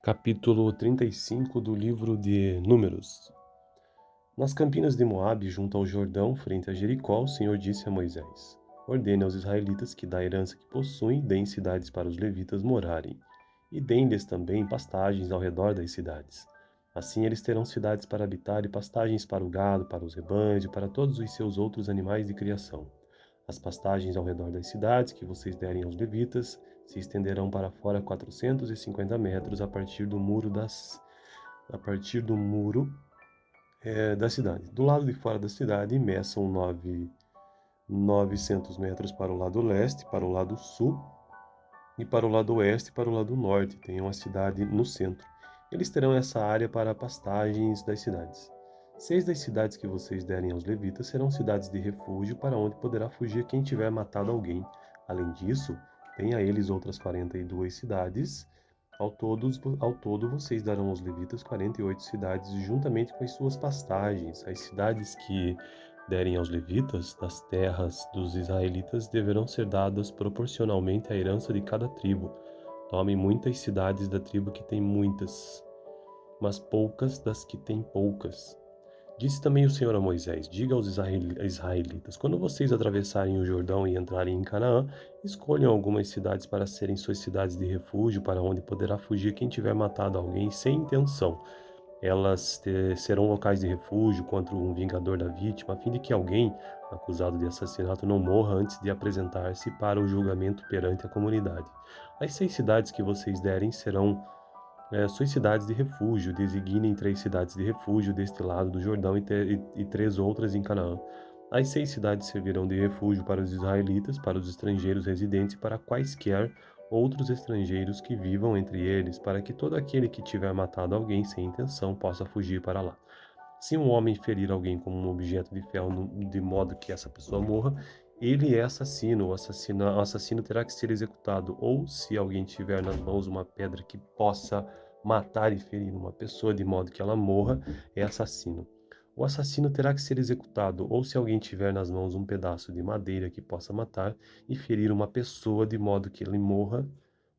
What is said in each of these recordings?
Capítulo 35 do livro de Números. Nas campinas de Moabe, junto ao Jordão, frente a Jericó, o Senhor disse a Moisés: Ordene aos israelitas que da herança que possuem, deem cidades para os levitas morarem, e deem-lhes também pastagens ao redor das cidades. Assim eles terão cidades para habitar e pastagens para o gado, para os rebanhos e para todos os seus outros animais de criação. As pastagens ao redor das cidades que vocês derem aos levitas se estenderão para fora 450 metros a partir do muro da cidade. Do lado de fora da cidade, meçam 900 metros para o lado leste, para o lado sul, e para o lado oeste e para o lado norte. Tenham a cidade no centro. Eles terão essa área para pastagens das cidades. 6 das cidades que vocês derem aos levitas serão cidades de refúgio para onde poderá fugir quem tiver matado alguém. Além disso, deem a eles outras 42 cidades. Ao todo, vocês darão aos levitas 48 cidades, juntamente com as suas pastagens. As cidades que derem aos levitas das terras dos israelitas deverão ser dadas proporcionalmente à herança de cada tribo. Tomem muitas cidades da tribo que tem muitas, mas poucas das que têm poucas. Disse também o Senhor a Moisés: Diga aos israelitas: quando vocês atravessarem o Jordão e entrarem em Canaã, escolham algumas cidades para serem suas cidades de refúgio, para onde poderá fugir quem tiver matado alguém sem intenção. Elas serão locais de refúgio contra um vingador da vítima, a fim de que alguém acusado de assassinato não morra antes de apresentar-se para o julgamento perante a comunidade. As 6 cidades que vocês derem serão suas cidades de refúgio. Designem 3 cidades de refúgio deste lado do Jordão e 3 outras em Canaã. As 6 cidades servirão de refúgio para os israelitas, para os estrangeiros residentes e para quaisquer outros estrangeiros que vivam entre eles, para que todo aquele que tiver matado alguém sem intenção possa fugir para lá. Se um homem ferir alguém com um objeto de ferro de modo que essa pessoa morra, ele é assassino. O assassino terá que ser executado. Ou se alguém tiver nas mãos uma pedra que possa matar e ferir uma pessoa de modo que ela morra, é assassino. O assassino terá que ser executado. Ou se alguém tiver nas mãos um pedaço de madeira que possa matar e ferir uma pessoa de modo que ele morra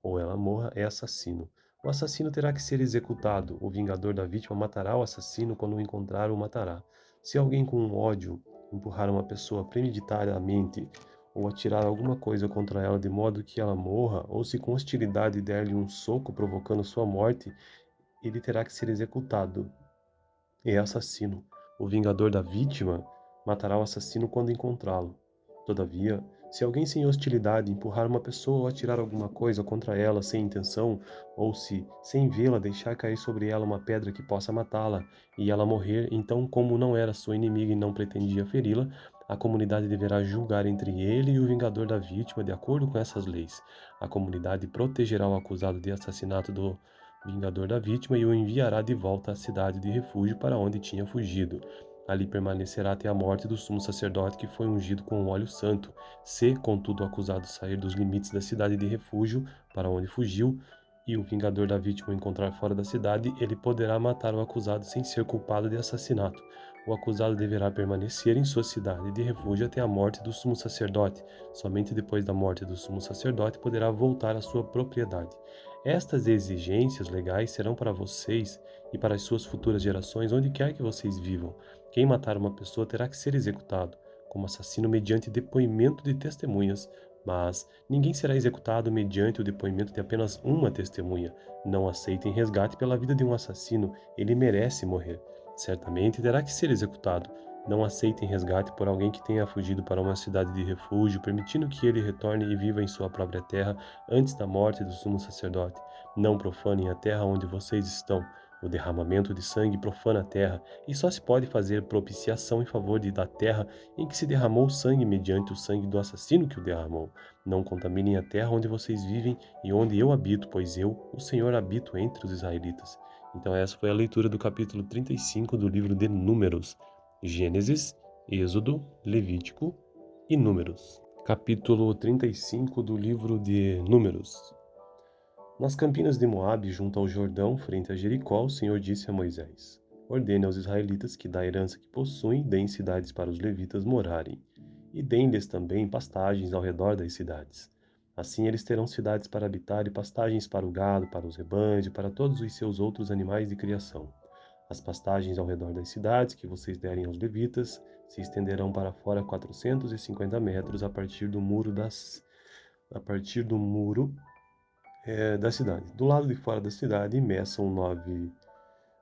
ou ela morra, é assassino. O assassino terá que ser executado. O vingador da vítima matará o assassino quando o encontrar ou matará. Se alguém com ódio empurrar uma pessoa premeditadamente ou atirar alguma coisa contra ela de modo que ela morra, ou se com hostilidade der-lhe um soco provocando sua morte, ele terá que ser executado. É assassino. O vingador da vítima matará o assassino quando encontrá-lo. Todavia, se alguém sem hostilidade empurrar uma pessoa ou atirar alguma coisa contra ela sem intenção, ou se, sem vê-la, deixar cair sobre ela uma pedra que possa matá-la e ela morrer, então, como não era sua inimiga e não pretendia feri-la, a comunidade deverá julgar entre ele e o vingador da vítima de acordo com essas leis. A comunidade protegerá o acusado de assassinato do vingador da vítima e o enviará de volta à cidade de refúgio para onde tinha fugido. Ali permanecerá até a morte do sumo sacerdote que foi ungido com óleo santo. Se, contudo, o acusado sair dos limites da cidade de refúgio para onde fugiu, e o vingador da vítima o encontrar fora da cidade, ele poderá matar o acusado sem ser culpado de assassinato. O acusado deverá permanecer em sua cidade de refúgio até a morte do sumo sacerdote. Somente depois da morte do sumo sacerdote poderá voltar à sua propriedade. Estas exigências legais serão para vocês e para as suas futuras gerações onde quer que vocês vivam. Quem matar uma pessoa terá que ser executado, como assassino mediante depoimento de testemunhas, mas ninguém será executado mediante o depoimento de apenas uma testemunha. Não aceitem resgate pela vida de um assassino, ele merece morrer. Certamente terá que ser executado. Não aceitem resgate por alguém que tenha fugido para uma cidade de refúgio, permitindo que ele retorne e viva em sua própria terra antes da morte do sumo sacerdote. Não profanem a terra onde vocês estão. O derramamento de sangue profana a terra, e só se pode fazer propiciação em favor da terra em que se derramou sangue mediante o sangue do assassino que o derramou. Não contaminem a terra onde vocês vivem e onde eu habito, pois eu, o Senhor, habito entre os israelitas. Então essa foi a leitura do capítulo 35 do livro de Números. Gênesis, Êxodo, Levítico e Números. Capítulo 35 do livro de Números. Nas campinas de Moabe, junto ao Jordão, frente a Jericó, o Senhor disse a Moisés: Ordene aos israelitas que da herança que possuem, deem cidades para os levitas morarem, e deem-lhes também pastagens ao redor das cidades. Assim eles terão cidades para habitar e pastagens para o gado, para os rebanhos e para todos os seus outros animais de criação. As pastagens ao redor das cidades que vocês derem aos levitas se estenderão para fora 450 metros a partir do muro da cidade. Do lado de fora da cidade, meçam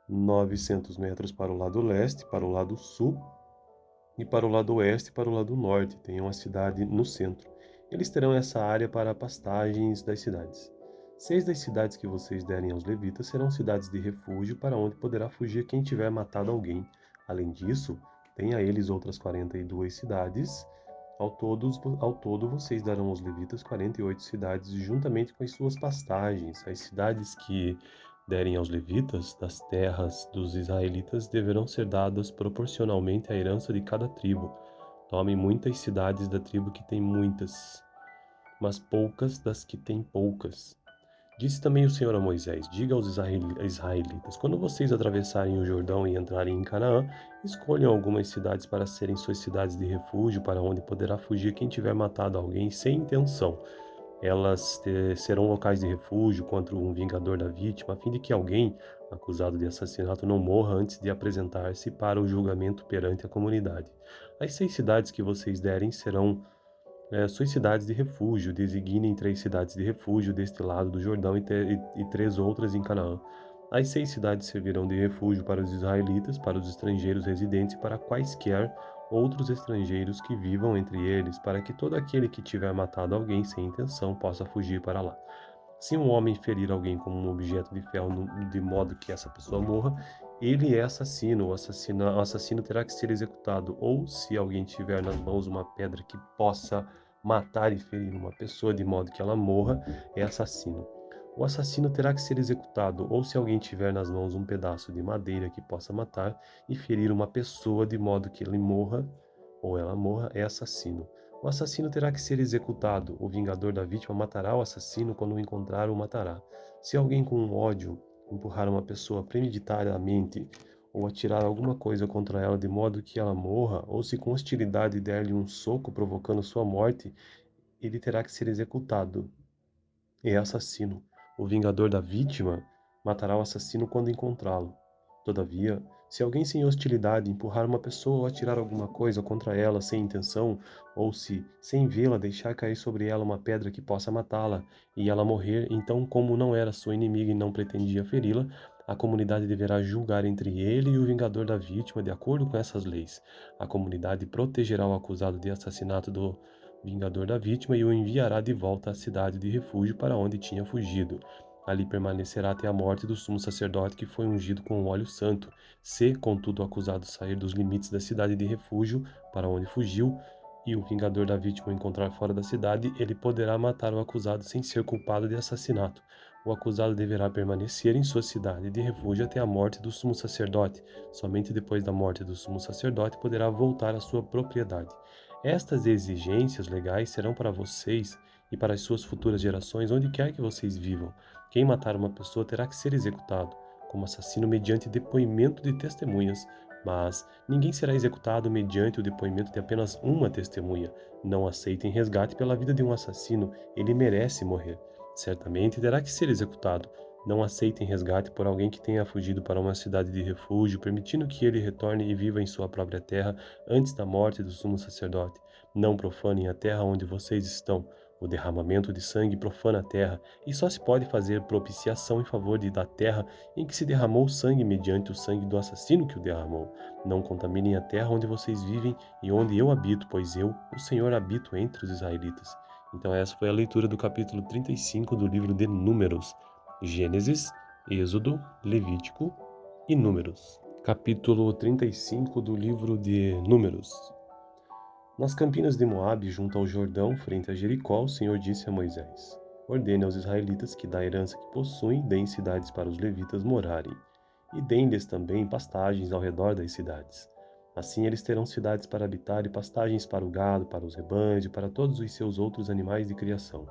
900 metros para o lado leste, para o lado sul e para o lado oeste e para o lado norte. Tenham a cidade no centro. Eles terão essa área para pastagens das cidades. 6 das cidades que vocês derem aos levitas serão cidades de refúgio para onde poderá fugir quem tiver matado alguém. Além disso, tem a eles outras 42 cidades. Ao todo, vocês darão aos levitas 48 cidades, juntamente com as suas pastagens. As cidades que derem aos levitas das terras dos israelitas deverão ser dadas proporcionalmente à herança de cada tribo. Tomem muitas cidades da tribo que tem muitas, mas poucas das que têm poucas. Disse também o Senhor a Moisés: Diga aos israelitas: quando vocês atravessarem o Jordão e entrarem em Canaã, escolham algumas cidades para serem suas cidades de refúgio, para onde poderá fugir quem tiver matado alguém sem intenção. Elas serão locais de refúgio contra um vingador da vítima, a fim de que alguém acusado de assassinato não morra antes de apresentar-se para o julgamento perante a comunidade. As 6 cidades que vocês derem serão suas cidades de refúgio. Designem 3 cidades de refúgio deste lado do Jordão e 3 outras em Canaã. As 6 cidades servirão de refúgio para os israelitas, para os estrangeiros residentes e para quaisquer outros estrangeiros que vivam entre eles, para que todo aquele que tiver matado alguém sem intenção possa fugir para lá. Se um homem ferir alguém com um objeto de ferro de modo que essa pessoa morra, ele é assassino. O assassino terá que ser executado. Ou se alguém tiver nas mãos uma pedra que possa matar e ferir uma pessoa de modo que ela morra, é assassino. O assassino terá que ser executado. Ou se alguém tiver nas mãos um pedaço de madeira que possa matar e ferir uma pessoa de modo que ele morra ou ela morra, é assassino. O assassino terá que ser executado. O vingador da vítima matará o assassino quando o encontrar ou matará. Se alguém com ódio empurrar uma pessoa premeditadamente ou atirar alguma coisa contra ela de modo que ela morra, ou se com hostilidade der-lhe um soco provocando sua morte, ele terá que ser executado. É assassino. O vingador da vítima matará o assassino quando encontrá-lo. Todavia, se alguém sem hostilidade empurrar uma pessoa ou atirar alguma coisa contra ela sem intenção, ou se, sem vê-la, deixar cair sobre ela uma pedra que possa matá-la e ela morrer, então, como não era sua inimiga e não pretendia feri-la, a comunidade deverá julgar entre ele e o vingador da vítima de acordo com essas leis. A comunidade protegerá o acusado de assassinato do vingador da vítima e o enviará de volta à cidade de refúgio para onde tinha fugido. Ali permanecerá até a morte do sumo sacerdote que foi ungido com o óleo santo. Se, contudo, o acusado sair dos limites da cidade de refúgio para onde fugiu, e o vingador da vítima o encontrar fora da cidade, ele poderá matar o acusado sem ser culpado de assassinato. O acusado deverá permanecer em sua cidade de refúgio até a morte do sumo sacerdote. Somente depois da morte do sumo sacerdote poderá voltar à sua propriedade. Estas exigências legais serão para vocês e para as suas futuras gerações onde quer que vocês vivam. Quem matar uma pessoa terá que ser executado, como assassino mediante depoimento de testemunhas, mas ninguém será executado mediante o depoimento de apenas uma testemunha. Não aceitem resgate pela vida de um assassino, ele merece morrer. Certamente terá que ser executado. Não aceitem resgate por alguém que tenha fugido para uma cidade de refúgio, permitindo que ele retorne e viva em sua própria terra antes da morte do sumo sacerdote. Não profanem a terra onde vocês estão. O derramamento de sangue profana a terra, e só se pode fazer propiciação em favor da terra em que se derramou sangue mediante o sangue do assassino que o derramou. Não contaminem a terra onde vocês vivem e onde eu habito, pois eu, o Senhor, habito entre os israelitas. Então essa foi a leitura do capítulo 35 do livro de Números. Gênesis, Êxodo, Levítico e Números. Capítulo 35 do livro de Números. Nas campinas de Moabe, junto ao Jordão, frente a Jericó, o Senhor disse a Moisés: Ordene aos israelitas que da herança que possuem deem cidades para os levitas morarem, e deem-lhes também pastagens ao redor das cidades. Assim eles terão cidades para habitar e pastagens para o gado, para os rebanhos e para todos os seus outros animais de criação.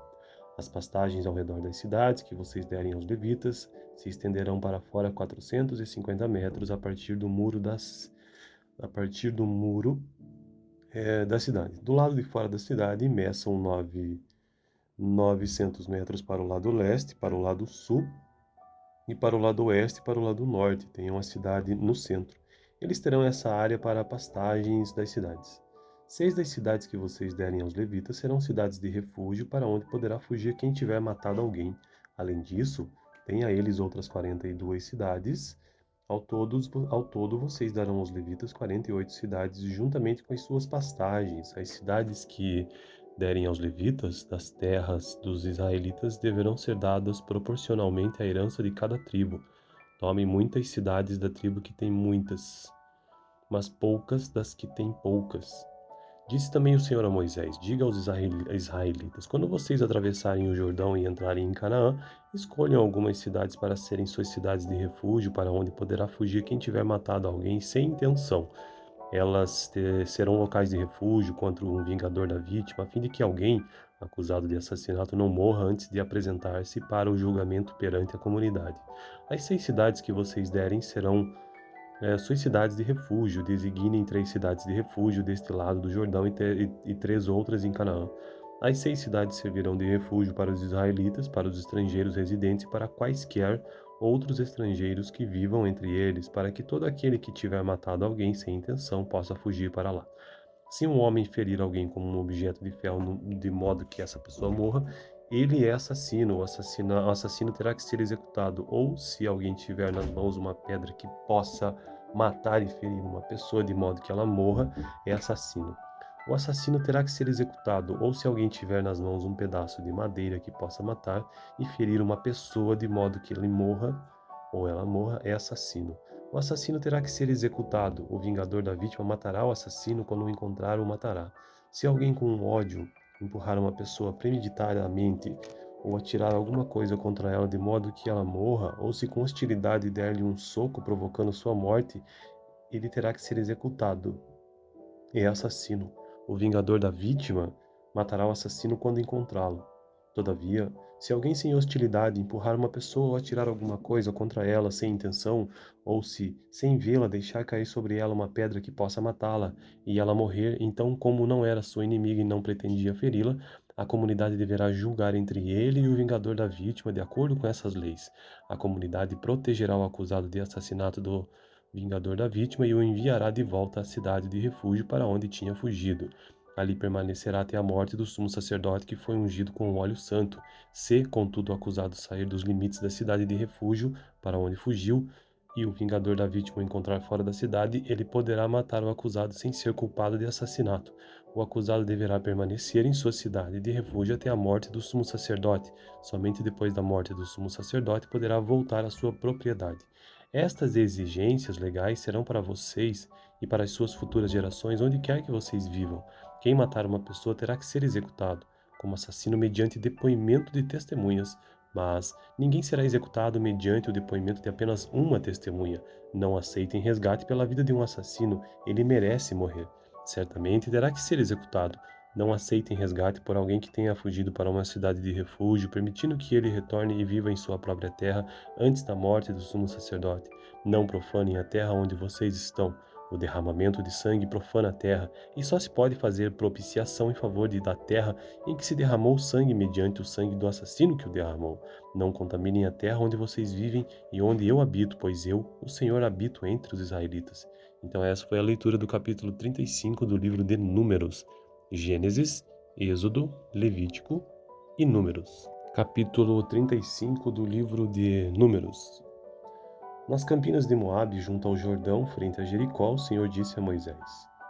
As pastagens ao redor das cidades que vocês derem aos levitas se estenderão para fora 450 metros a partir do muro da cidade. Do lado de fora da cidade, meçam 900 metros para o lado leste, para o lado sul, e para o lado oeste e para o lado norte. Tem uma cidade no centro. Eles terão essa área para pastagens das cidades. 6 das cidades que vocês derem aos levitas serão cidades de refúgio para onde poderá fugir quem tiver matado alguém. Além disso, tem a eles outras 42 cidades. Ao todo, vocês darão aos levitas 48 cidades, juntamente com as suas pastagens. As cidades que derem aos levitas das terras dos israelitas deverão ser dadas proporcionalmente à herança de cada tribo. Tomem muitas cidades da tribo que tem muitas, mas poucas das que têm poucas. Disse também o Senhor a Moisés: Diga aos israelitas: quando vocês atravessarem o Jordão e entrarem em Canaã, escolham algumas cidades para serem suas cidades de refúgio, para onde poderá fugir quem tiver matado alguém sem intenção. Elas serão locais de refúgio contra um vingador da vítima, a fim de que alguém acusado de assassinato não morra antes de apresentar-se para o julgamento perante a comunidade. As 6 cidades que vocês derem serão suas cidades de refúgio. Designem 3 cidades de refúgio deste lado do Jordão e 3 outras em Canaã. As 6 cidades servirão de refúgio para os israelitas, para os estrangeiros residentes e para quaisquer outros estrangeiros que vivam entre eles, para que todo aquele que tiver matado alguém sem intenção possa fugir para lá. Se um homem ferir alguém com um objeto de ferro de modo que essa pessoa morra, ele é assassino. O assassino terá que ser executado. Ou se alguém tiver nas mãos uma pedra que possa matar e ferir uma pessoa de modo que ela morra, é assassino. O assassino terá que ser executado. Ou se alguém tiver nas mãos um pedaço de madeira que possa matar e ferir uma pessoa de modo que ele morra ou ela morra, é assassino. O assassino terá que ser executado. O vingador da vítima matará o assassino quando o encontrar o matará. Se alguém com ódio empurrar uma pessoa premeditadamente ou atirar alguma coisa contra ela de modo que ela morra, ou se com hostilidade der-lhe um soco provocando sua morte, ele terá que ser executado. É assassino. O vingador da vítima matará o assassino quando encontrá-lo. Todavia, se alguém sem hostilidade empurrar uma pessoa ou atirar alguma coisa contra ela sem intenção, ou se, sem vê-la, deixar cair sobre ela uma pedra que possa matá-la e ela morrer, então, como não era sua inimiga e não pretendia feri-la, a comunidade deverá julgar entre ele e o vingador da vítima de acordo com essas leis. A comunidade protegerá o acusado de assassinato do vingador da vítima e o enviará de volta à cidade de refúgio para onde tinha fugido. Ali permanecerá até a morte do sumo sacerdote que foi ungido com o óleo santo. Se, contudo, o acusado sair dos limites da cidade de refúgio para onde fugiu, e o vingador da vítima o encontrar fora da cidade, ele poderá matar o acusado sem ser culpado de assassinato. O acusado deverá permanecer em sua cidade de refúgio até a morte do sumo sacerdote. Somente depois da morte do sumo sacerdote poderá voltar à sua propriedade. Estas exigências legais serão para vocês e para as suas futuras gerações onde quer que vocês vivam. Quem matar uma pessoa terá que ser executado, como assassino mediante depoimento de testemunhas, mas ninguém será executado mediante o depoimento de apenas uma testemunha. Não aceitem resgate pela vida de um assassino, ele merece morrer. Certamente terá que ser executado. Não aceitem resgate por alguém que tenha fugido para uma cidade de refúgio, permitindo que ele retorne e viva em sua própria terra antes da morte do sumo sacerdote. Não profanem a terra onde vocês estão. O derramamento de sangue profana a terra, e só se pode fazer propiciação em favor da terra em que se derramou sangue mediante o sangue do assassino que o derramou. Não contaminem a terra onde vocês vivem e onde eu habito, pois eu, o Senhor, habito entre os israelitas. Então essa foi a leitura do capítulo 35 do livro de Números. Gênesis, Êxodo, Levítico e Números. Capítulo 35 do livro de Números. Nas campinas de Moabe, junto ao Jordão, frente a Jericó, o Senhor disse a Moisés: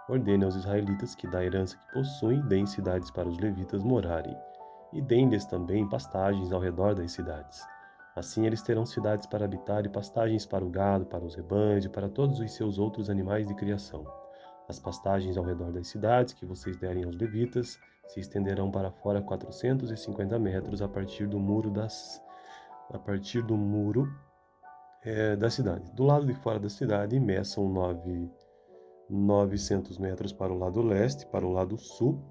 Ordene aos israelitas que da herança que possuem deem cidades para os levitas morarem, e deem-lhes também pastagens ao redor das cidades. Assim eles terão cidades para habitar e pastagens para o gado, para os rebanhos e para todos os seus outros animais de criação. As pastagens ao redor das cidades que vocês derem aos levitas se estenderão para fora 450 metros a partir do muro da cidade. Do lado de fora da cidade, meçam 900 metros para o lado leste, para o lado sul,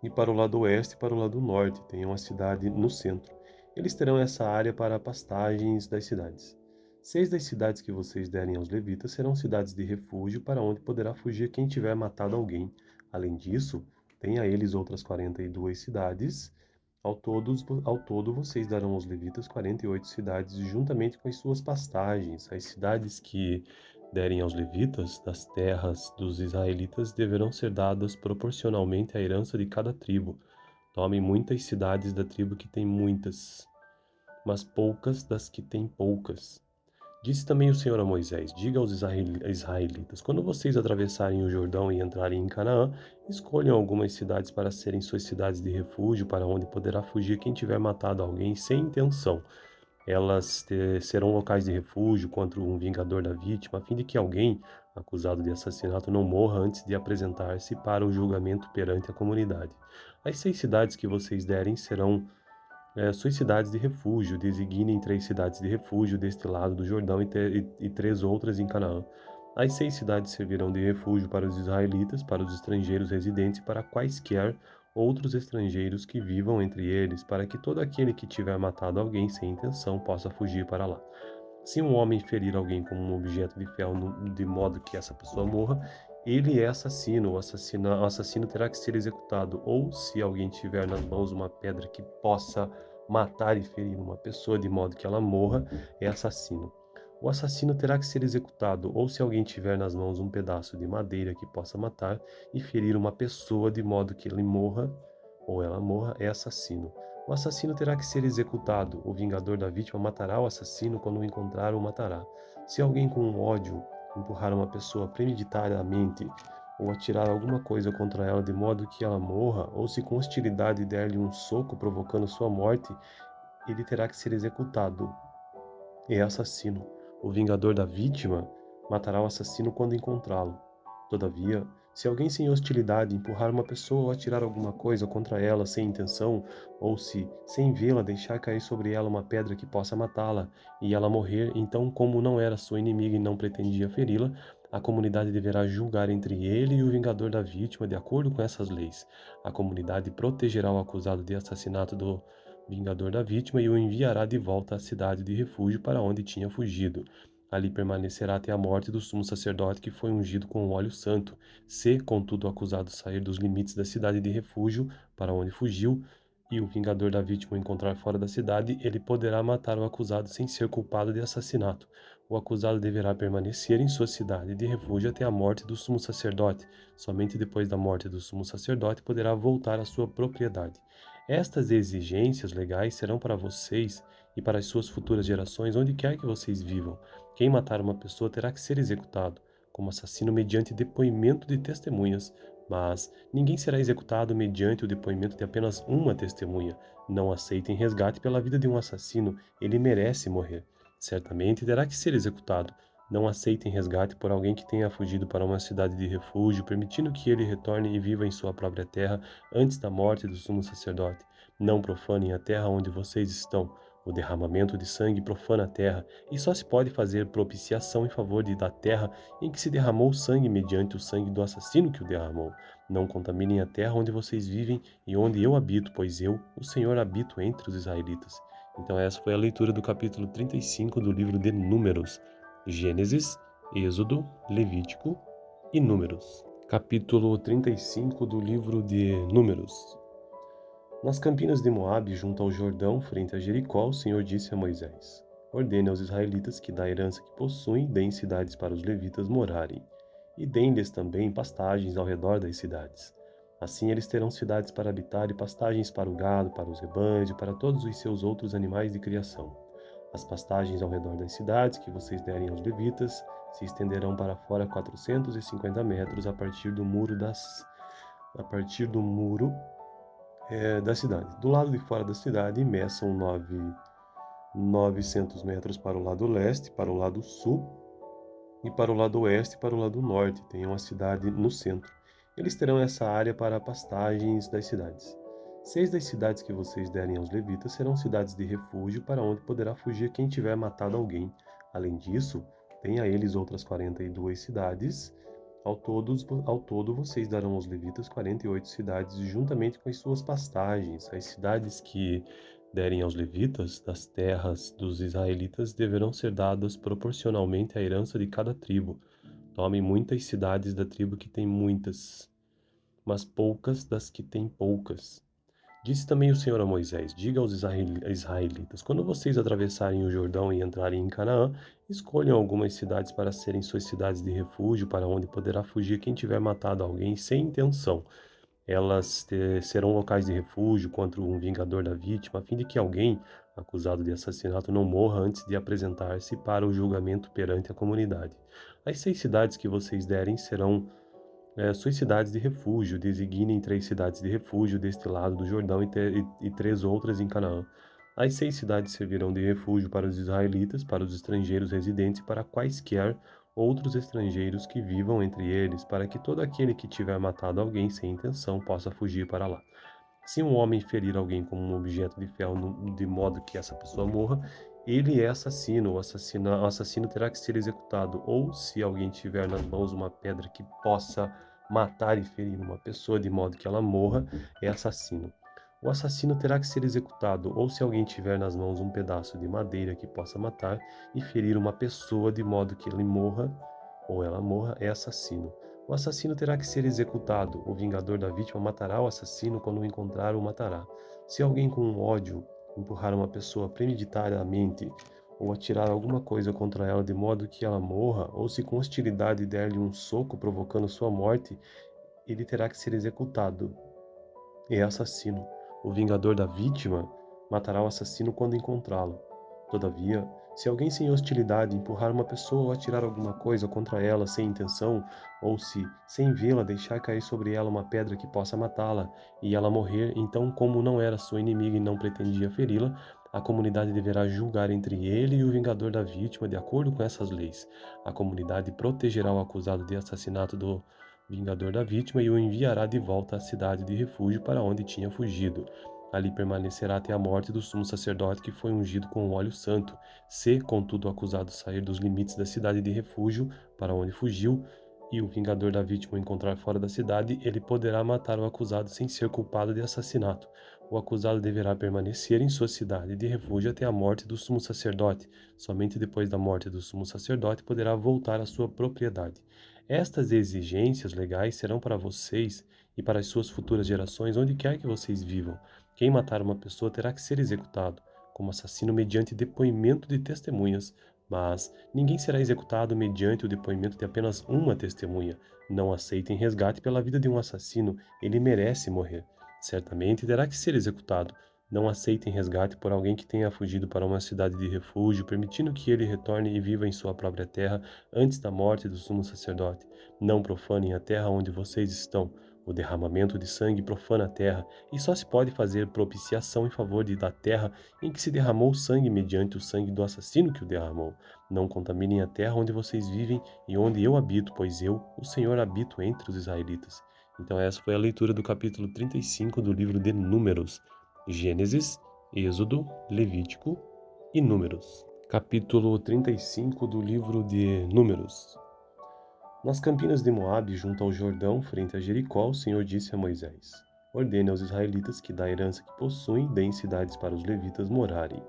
e para o lado oeste e para o lado norte. Tem uma cidade no centro. Eles terão essa área para pastagens das cidades. 6 das cidades que vocês derem aos levitas serão cidades de refúgio para onde poderá fugir quem tiver matado alguém. Além disso, tem a eles outras 42 cidades. Ao todo vocês darão aos levitas 48 cidades, juntamente com as suas pastagens. As cidades que derem aos levitas das terras dos israelitas deverão ser dadas proporcionalmente à herança de cada tribo. Tomem muitas cidades da tribo que tem muitas, mas poucas das que têm poucas. Disse também o Senhor a Moisés: Diga aos israelitas: quando vocês atravessarem o Jordão e entrarem em Canaã, escolham algumas cidades para serem suas cidades de refúgio, para onde poderá fugir quem tiver matado alguém sem intenção. Elas serão locais de refúgio contra um vingador da vítima, a fim de que alguém acusado de assassinato não morra antes de apresentar-se para o julgamento perante a comunidade. As 6 cidades que vocês derem serão suas cidades de refúgio. Designem 3 cidades de refúgio deste lado do Jordão e 3 outras em Canaã. As 6 cidades servirão de refúgio para os israelitas, para os estrangeiros residentes e para quaisquer outros estrangeiros que vivam entre eles, para que todo aquele que tiver matado alguém sem intenção possa fugir para lá. Se um homem ferir alguém com um objeto de ferro de modo que essa pessoa morra, ele é assassino. O assassino terá que ser executado. Ou se alguém tiver nas mãos uma pedra que possa matar e ferir uma pessoa de modo que ela morra, é assassino. O assassino terá que ser executado. Ou se alguém tiver nas mãos um pedaço de madeira que possa matar e ferir uma pessoa de modo que ele morra ou ela morra, é assassino. O assassino terá que ser executado. O vingador da vítima matará o assassino quando o encontrar ou matará. Se alguém com ódio empurrar uma pessoa premeditadamente ou atirar alguma coisa contra ela de modo que ela morra, ou se com hostilidade der-lhe um soco provocando sua morte, ele terá que ser executado. É assassino. O vingador da vítima matará o assassino quando encontrá-lo. Todavia, se alguém sem hostilidade empurrar uma pessoa ou atirar alguma coisa contra ela sem intenção, ou se, sem vê-la, deixar cair sobre ela uma pedra que possa matá-la e ela morrer, então, como não era sua inimiga e não pretendia feri-la, a comunidade deverá julgar entre ele e o vingador da vítima de acordo com essas leis. A comunidade protegerá o acusado de assassinato do vingador da vítima e o enviará de volta à cidade de refúgio para onde tinha fugido. Ali permanecerá até a morte do sumo sacerdote que foi ungido com o óleo santo. Se, contudo, o acusado sair dos limites da cidade de refúgio para onde fugiu, e o vingador da vítima o encontrar fora da cidade, ele poderá matar o acusado sem ser culpado de assassinato. O acusado deverá permanecer em sua cidade de refúgio até a morte do sumo sacerdote. Somente depois da morte do sumo sacerdote poderá voltar à sua propriedade. Estas exigências legais serão para vocês e para as suas futuras gerações, onde quer que vocês vivam. Quem matar uma pessoa terá que ser executado, como assassino mediante depoimento de testemunhas, mas ninguém será executado mediante o depoimento de apenas uma testemunha. Não aceitem resgate pela vida de um assassino, ele merece morrer. Certamente terá que ser executado. Não aceitem resgate por alguém que tenha fugido para uma cidade de refúgio, permitindo que ele retorne e viva em sua própria terra antes da morte do sumo sacerdote. Não profanem a terra onde vocês estão. O derramamento de sangue profana a terra, e só se pode fazer propiciação em favor da terra em que se derramou sangue mediante o sangue do assassino que o derramou. Não contaminem a terra onde vocês vivem e onde eu habito, pois eu, o Senhor, habito entre os israelitas. Então essa foi a leitura do capítulo 35 do livro de Números. Gênesis, Êxodo, Levítico e Números. Capítulo 35 do livro de Números. Nas campinas de Moabe, junto ao Jordão, frente a Jericó, o Senhor disse a Moisés: Ordene aos israelitas que da herança que possuem deem cidades para os levitas morarem, e deem-lhes também pastagens ao redor das cidades. Assim eles terão cidades para habitar e pastagens para o gado, para os rebanhos e para todos os seus outros animais de criação. As pastagens ao redor das cidades que vocês derem aos levitas se estenderão para fora 450 metros a partir do muro da cidade. Do lado de fora da cidade, meçam 900 metros para o lado leste, para o lado sul, e para o lado oeste e para o lado norte. Tenham a cidade no centro. Eles terão essa área para pastagens das cidades. 6 das cidades que vocês derem aos levitas serão cidades de refúgio para onde poderá fugir quem tiver matado alguém. Além disso, deem a eles outras 42 cidades. Ao todo, vocês darão aos levitas 48 cidades, juntamente com as suas pastagens. As cidades que derem aos levitas das terras dos israelitas deverão ser dadas proporcionalmente à herança de cada tribo. Tomem muitas cidades da tribo que tem muitas, mas poucas das que têm poucas. Disse também o Senhor a Moisés: Diga aos israelitas: quando vocês atravessarem o Jordão e entrarem em Canaã, escolham algumas cidades para serem suas cidades de refúgio, para onde poderá fugir quem tiver matado alguém sem intenção. Elas serão locais de refúgio contra um vingador da vítima, a fim de que alguém acusado de assassinato não morra antes de apresentar-se para o julgamento perante a comunidade. As 6 cidades que vocês derem serão suas cidades de refúgio. Designem 3 cidades de refúgio deste lado do Jordão e 3 outras em Canaã. As 6 cidades servirão de refúgio para os israelitas, para os estrangeiros residentes e para quaisquer outros estrangeiros que vivam entre eles, para que todo aquele que tiver matado alguém sem intenção possa fugir para lá. Se um homem ferir alguém com um objeto de ferro de modo que essa pessoa morra, ele é assassino. O assassino terá que ser executado. Ou se alguém tiver nas mãos uma pedra que possa matar e ferir uma pessoa de modo que ela morra, é assassino. O assassino terá que ser executado. Ou se alguém tiver nas mãos um pedaço de madeira que possa matar e ferir uma pessoa de modo que ele morra ou ela morra, é assassino. O assassino terá que ser executado. O vingador da vítima matará o assassino quando o encontrar, o matará. Se alguém com ódio empurrar uma pessoa premeditadamente ou atirar alguma coisa contra ela de modo que ela morra, ou se com hostilidade der-lhe um soco provocando sua morte, ele terá que ser executado. É assassino. O vingador da vítima matará o assassino quando encontrá-lo. Todavia, se alguém sem hostilidade empurrar uma pessoa ou atirar alguma coisa contra ela sem intenção, ou se, sem vê-la, deixar cair sobre ela uma pedra que possa matá-la e ela morrer, então, como não era sua inimiga e não pretendia feri-la, a comunidade deverá julgar entre ele e o vingador da vítima de acordo com essas leis. A comunidade protegerá o acusado de assassinato do vingador da vítima e o enviará de volta à cidade de refúgio para onde tinha fugido. Ali permanecerá até a morte do sumo sacerdote que foi ungido com o óleo santo. Se, contudo, o acusado sair dos limites da cidade de refúgio para onde fugiu, e o vingador da vítima o encontrar fora da cidade, ele poderá matar o acusado sem ser culpado de assassinato. O acusado deverá permanecer em sua cidade de refúgio até a morte do sumo sacerdote. Somente depois da morte do sumo sacerdote poderá voltar à sua propriedade. Estas exigências legais serão para vocês e para as suas futuras gerações onde quer que vocês vivam. Quem matar uma pessoa terá que ser executado, como assassino mediante depoimento de testemunhas, mas ninguém será executado mediante o depoimento de apenas uma testemunha. Não aceitem resgate pela vida de um assassino, ele merece morrer. Certamente terá que ser executado. Não aceitem resgate por alguém que tenha fugido para uma cidade de refúgio, permitindo que ele retorne e viva em sua própria terra antes da morte do sumo sacerdote. Não profanem a terra onde vocês estão. O derramamento de sangue profana a terra, e só se pode fazer propiciação em favor da terra em que se derramou sangue mediante o sangue do assassino que o derramou. Não contaminem a terra onde vocês vivem e onde eu habito, pois eu, o Senhor, habito entre os israelitas. Então essa foi a leitura do capítulo 35 do livro de Números. Gênesis, Êxodo, Levítico e Números. Capítulo 35 do livro de Números. Nas campinas de Moabe, junto ao Jordão, frente a Jericó, o Senhor disse a Moisés: Ordene aos israelitas que da herança que possuem deem cidades para os levitas morarem,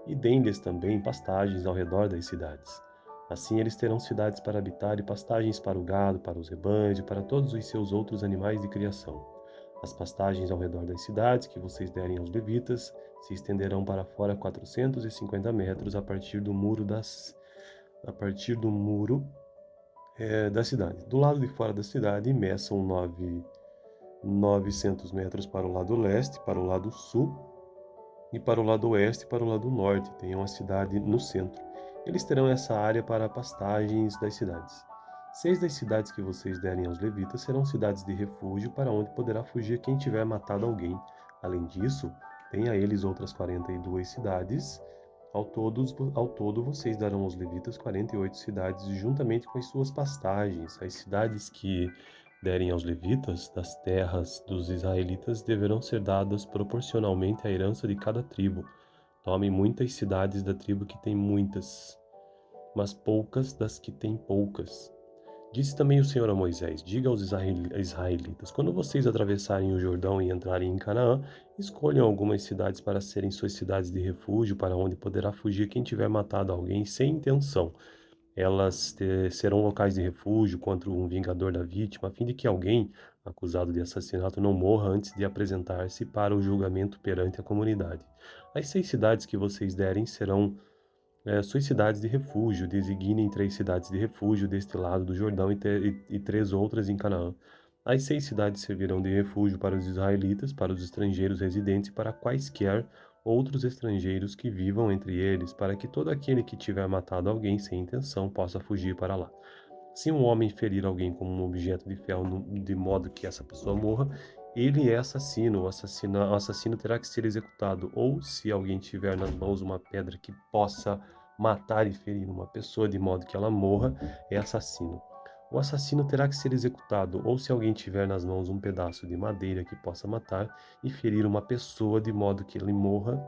e deem-lhes também pastagens ao redor das cidades. Assim eles terão cidades para habitar e pastagens para o gado, para os rebanhos e para todos os seus outros animais de criação. As pastagens ao redor das cidades que vocês derem aos levitas se estenderão para fora 450 metros a partir do muro da cidade. Do lado de fora da cidade, meçam 900 metros para o lado leste, para o lado sul, e para o lado oeste e para o lado norte. Tenham a cidade no centro. Eles terão essa área para pastagens das cidades. 6 das cidades que vocês derem aos levitas serão cidades de refúgio para onde poderá fugir quem tiver matado alguém. Além disso, deem a eles outras 42 cidades. Ao todo, vocês darão aos levitas 48 cidades, juntamente com as suas pastagens. As cidades que derem aos levitas das terras dos israelitas deverão ser dadas proporcionalmente à herança de cada tribo. Tomem muitas cidades da tribo que tem muitas, mas poucas das que têm poucas. Disse também o Senhor a Moisés: Diga aos israelitas: quando vocês atravessarem o Jordão e entrarem em Canaã, escolham algumas cidades para serem suas cidades de refúgio, para onde poderá fugir quem tiver matado alguém sem intenção. Elas serão locais de refúgio contra um vingador da vítima, a fim de que alguém acusado de assassinato não morra antes de apresentar-se para o julgamento perante a comunidade. As 6 cidades que vocês derem serão suas cidades de refúgio. Designem 3 cidades de refúgio deste lado do Jordão e 3 outras em Canaã. As 6 cidades servirão de refúgio para os israelitas, para os estrangeiros residentes e para quaisquer outros estrangeiros que vivam entre eles, para que todo aquele que tiver matado alguém sem intenção possa fugir para lá. Se um homem ferir alguém com um objeto de ferro de modo que essa pessoa morra, ele é assassino. O assassino terá que ser executado. Ou se alguém tiver nas mãos uma pedra que possa matar e ferir uma pessoa de modo que ela morra, é assassino. O assassino terá que ser executado. Ou se alguém tiver nas mãos um pedaço de madeira que possa matar e ferir uma pessoa de modo que ele morra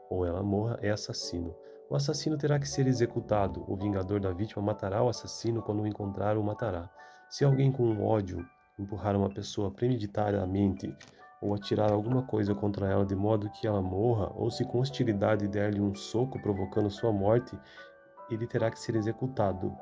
ou ela morra, é assassino. O assassino terá que ser executado. O vingador da vítima matará o assassino quando o encontrar, o matará. Se alguém com ódio empurrar uma pessoa premeditadamente ou atirar alguma coisa contra ela de modo que ela morra, ou se com hostilidade der-lhe um soco provocando sua morte, ele terá que ser executado.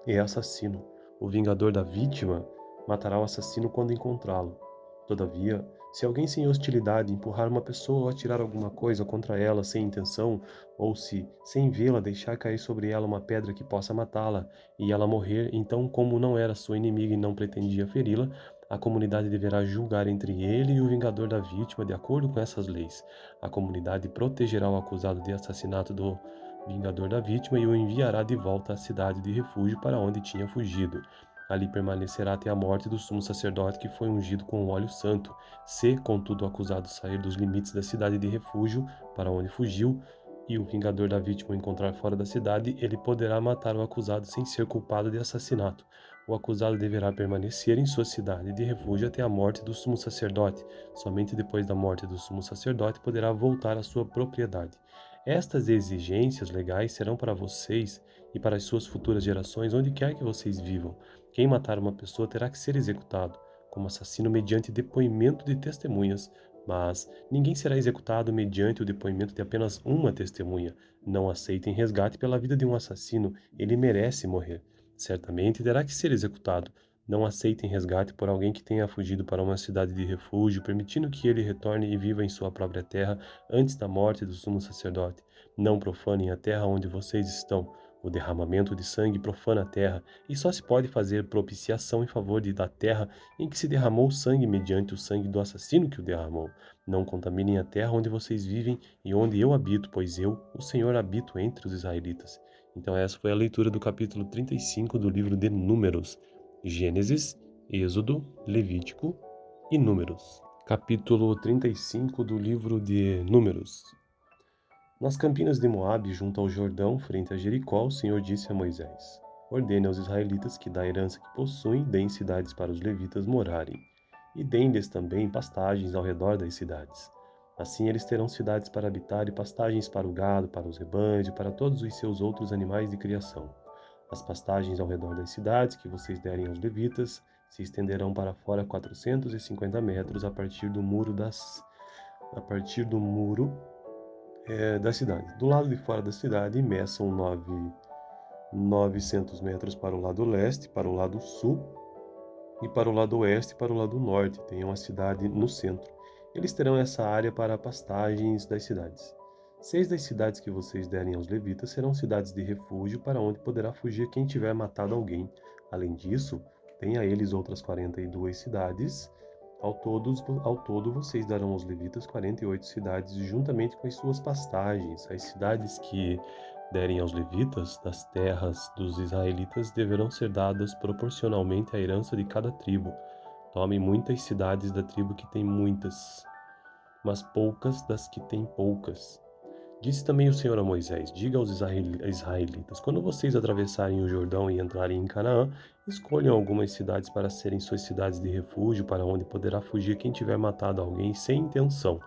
É assassino. O vingador da vítima matará o assassino quando encontrá-lo. Todavia, se alguém sem hostilidade empurrar uma pessoa ou atirar alguma coisa contra ela sem intenção, ou se, sem vê-la, deixar cair sobre ela uma pedra que possa matá-la e ela morrer, então, como não era sua inimiga e não pretendia feri-la, a comunidade deverá julgar entre ele e o vingador da vítima de acordo com essas leis. A comunidade protegerá o acusado de assassinato do vingador da vítima e o enviará de volta à cidade de refúgio para onde tinha fugido. Ali permanecerá até a morte do sumo sacerdote que foi ungido com o óleo santo. Se, contudo, o acusado sair dos limites da cidade de refúgio para onde fugiu, e o vingador da vítima o encontrar fora da cidade, ele poderá matar o acusado sem ser culpado de assassinato. O acusado deverá permanecer em sua cidade de refúgio até a morte do sumo sacerdote. Somente depois da morte do sumo sacerdote poderá voltar à sua propriedade. Estas exigências legais serão para vocês e para as suas futuras gerações onde quer que vocês vivam. Quem matar uma pessoa terá que ser executado, como assassino mediante depoimento de testemunhas, mas ninguém será executado mediante o depoimento de apenas uma testemunha. Não aceitem resgate pela vida de um assassino, ele merece morrer. Certamente terá que ser executado. Não aceitem resgate por alguém que tenha fugido para uma cidade de refúgio, permitindo que ele retorne e viva em sua própria terra antes da morte do sumo sacerdote. Não profanem a terra onde vocês estão. O derramamento de sangue profana a terra, e só se pode fazer propiciação em favor da terra em que se derramou sangue mediante o sangue do assassino que o derramou. Não contaminem a terra onde vocês vivem e onde eu habito, pois eu, o Senhor, habito entre os israelitas. Então essa foi a leitura do capítulo 35 do livro de Números. Gênesis, Êxodo, Levítico e Números. Capítulo 35 do livro de Números. Nas campinas de Moabe, junto ao Jordão, frente a Jericó, o Senhor disse a Moisés: Ordene aos israelitas que da herança que possuem deem cidades para os levitas morarem, e deem-lhes também pastagens ao redor das cidades. Assim eles terão cidades para habitar e pastagens para o gado, para os rebanhos e para todos os seus outros animais de criação. As pastagens ao redor das cidades que vocês derem aos levitas se estenderão para fora 450 metros a partir do muro da cidade. Do lado de fora da cidade, meçam 900 metros para o lado leste, para o lado sul, e para o lado oeste e para o lado norte. Tenham a cidade no centro. Eles terão essa área para pastagens das cidades. 6 das cidades que vocês derem aos levitas serão cidades de refúgio para onde poderá fugir quem tiver matado alguém. Além disso, tem a eles outras 42 cidades. Ao todo, vocês darão aos levitas 48 cidades, juntamente com as suas pastagens. As cidades que derem aos levitas das terras dos israelitas deverão ser dadas proporcionalmente à herança de cada tribo. Tomem muitas cidades da tribo que tem muitas, mas poucas das que têm poucas. Disse também o Senhor a Moisés: Diga aos israelitas: quando vocês atravessarem o Jordão e entrarem em Canaã, escolham algumas cidades para serem suas cidades de refúgio, para onde poderá fugir quem tiver matado alguém sem intenção.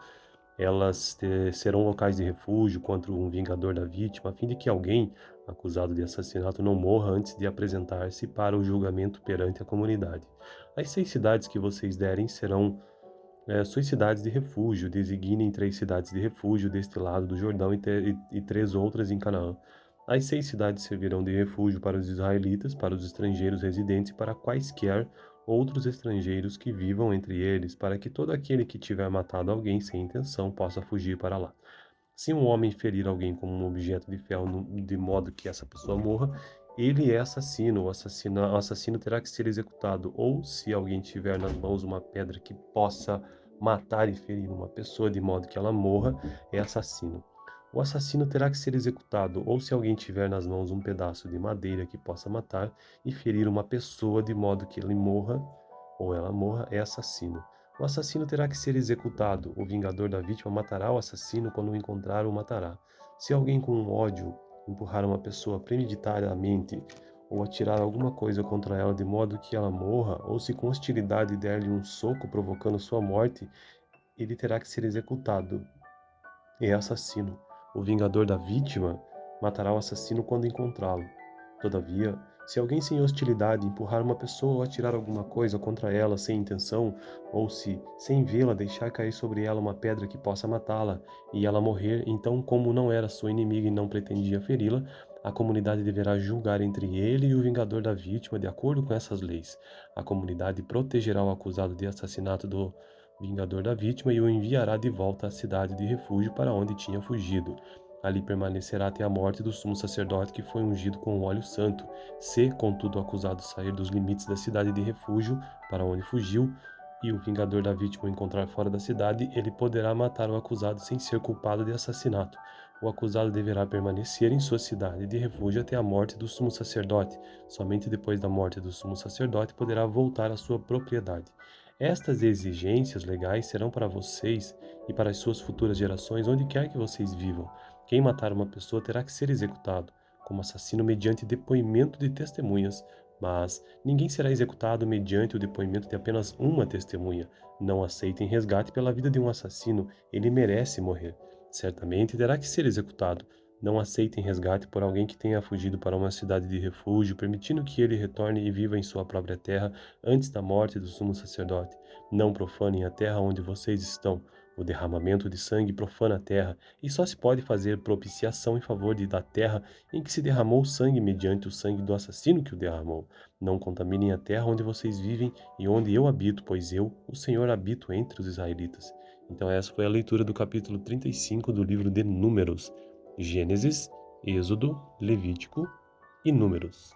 Elas serão locais de refúgio contra um vingador da vítima, a fim de que alguém acusado de assassinato não morra antes de apresentar-se para o julgamento perante a comunidade. As 6 cidades que vocês derem serão suas cidades de refúgio. Designem 3 cidades de refúgio deste lado do Jordão e 3 outras em Canaã. As 6 cidades servirão de refúgio para os israelitas, para os estrangeiros residentes e para quaisquer outros estrangeiros que vivam entre eles, para que todo aquele que tiver matado alguém sem intenção possa fugir para lá. Se um homem ferir alguém com um objeto de ferro de modo que essa pessoa morra, ele é assassino. O assassino terá que ser executado. Ou se alguém tiver nas mãos uma pedra que possa matar e ferir uma pessoa de modo que ela morra, é assassino. O assassino terá que ser executado. Ou se alguém tiver nas mãos um pedaço de madeira que possa matar e ferir uma pessoa de modo que ele morra ou ela morra, é assassino. O assassino terá que ser executado. O vingador da vítima matará o assassino quando o encontrar, o matará. Se alguém com ódio empurrar uma pessoa premeditadamente ou atirar alguma coisa contra ela de modo que ela morra, ou se com hostilidade der-lhe um soco provocando sua morte, ele terá que ser executado. É assassino. O vingador da vítima matará o assassino quando encontrá-lo. Todavia, se alguém sem hostilidade empurrar uma pessoa ou atirar alguma coisa contra ela sem intenção, ou se, sem vê-la, deixar cair sobre ela uma pedra que possa matá-la e ela morrer, então, como não era sua inimiga e não pretendia feri-la, a comunidade deverá julgar entre ele e o vingador da vítima de acordo com essas leis. A comunidade protegerá o acusado de assassinato do vingador da vítima e o enviará de volta à cidade de refúgio para onde tinha fugido. Ali permanecerá até a morte do sumo sacerdote que foi ungido com o óleo santo. Se, contudo, o acusado sair dos limites da cidade de refúgio, para onde fugiu, e o vingador da vítima o encontrar fora da cidade, ele poderá matar o acusado sem ser culpado de assassinato. O acusado deverá permanecer em sua cidade de refúgio até a morte do sumo sacerdote. Somente depois da morte do sumo sacerdote poderá voltar à sua propriedade. Estas exigências legais serão para vocês e para as suas futuras gerações onde quer que vocês vivam. Quem matar uma pessoa terá que ser executado, como assassino mediante depoimento de testemunhas, mas ninguém será executado mediante o depoimento de apenas uma testemunha. Não aceitem resgate pela vida de um assassino, ele merece morrer. Certamente terá que ser executado. Não aceitem resgate por alguém que tenha fugido para uma cidade de refúgio, permitindo que ele retorne e viva em sua própria terra antes da morte do sumo sacerdote. Não profanem a terra onde vocês estão. O derramamento de sangue profana a terra, e só se pode fazer propiciação em favor da terra em que se derramou sangue mediante o sangue do assassino que o derramou. Não contaminem a terra onde vocês vivem e onde eu habito, pois eu, o Senhor, habito entre os israelitas. Então essa foi a leitura do capítulo 35 do livro de Números. Gênesis, Êxodo, Levítico e Números.